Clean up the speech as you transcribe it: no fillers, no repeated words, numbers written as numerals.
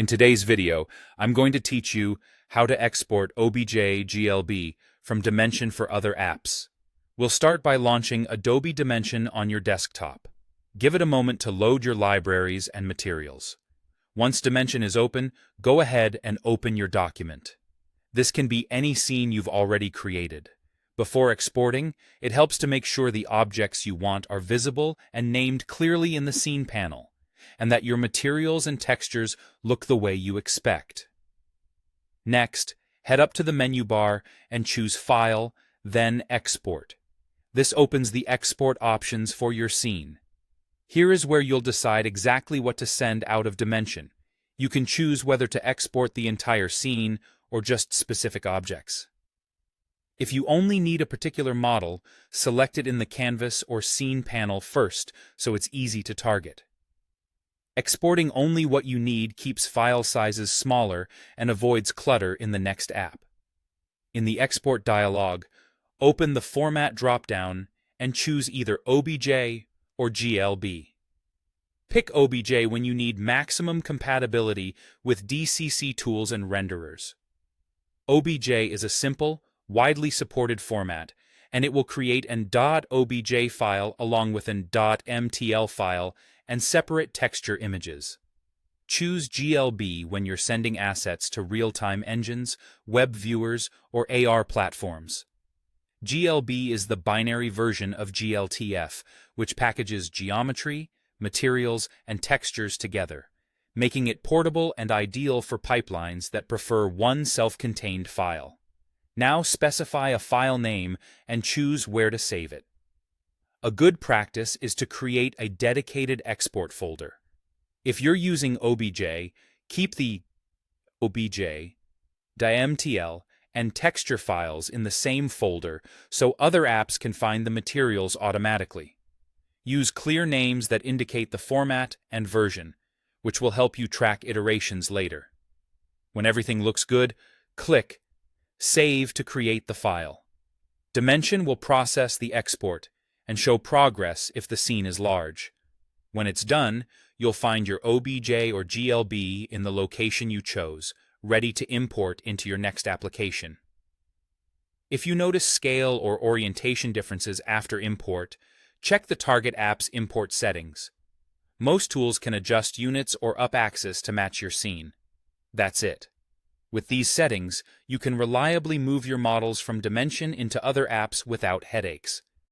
In today's video, I'm going to teach you how to export OBJGLB from Dimension for other apps. We'll start by launching Adobe Dimension on your desktop. Give it a moment to load your libraries and materials. Once Dimension is open, go ahead and open your document. This can be any scene you've already created. Before exporting, it helps to make sure the objects you want are visible and named clearly in the scene panel, and that your materials and textures look the way you expect. Next, head up to the menu bar and choose File, then Export. This opens the export options for your scene. Here is where you'll decide exactly what to send out of Dimension. You can choose whether to export the entire scene or just specific objects. If you only need a particular model, select it in the canvas or scene panel first so it's easy to target. Exporting only what you need keeps file sizes smaller and avoids clutter in the next app. In the Export dialog, open the Format drop-down and choose either OBJ or GLB. Pick OBJ when you need maximum compatibility with DCC tools and renderers. OBJ is a simple, widely supported format, and it will create an .obj file along with an .mtl file and separate texture images. Choose GLB when you're sending assets to real-time engines, web viewers, or AR platforms. GLB is the binary version of GLTF, which packages geometry, materials, and textures together, making it portable and ideal for pipelines that prefer one self-contained file. Now specify a file name and choose where to save it. A good practice is to create a dedicated export folder. If you're using OBJ, keep the OBJ, .mtl, and texture files in the same folder so other apps can find the materials automatically. Use clear names that indicate the format and version, which will help you track iterations later. When everything looks good, click Save to create the file. Dimension will process the export and show progress if the scene is large. When it's done, you'll find your OBJ or GLB in the location you chose, ready to import into your next application. If you notice scale or orientation differences after import, check the target app's import settings. Most tools can adjust units or up axis to match your scene. That's it. With these settings, you can reliably move your models from Dimension into other apps without headaches.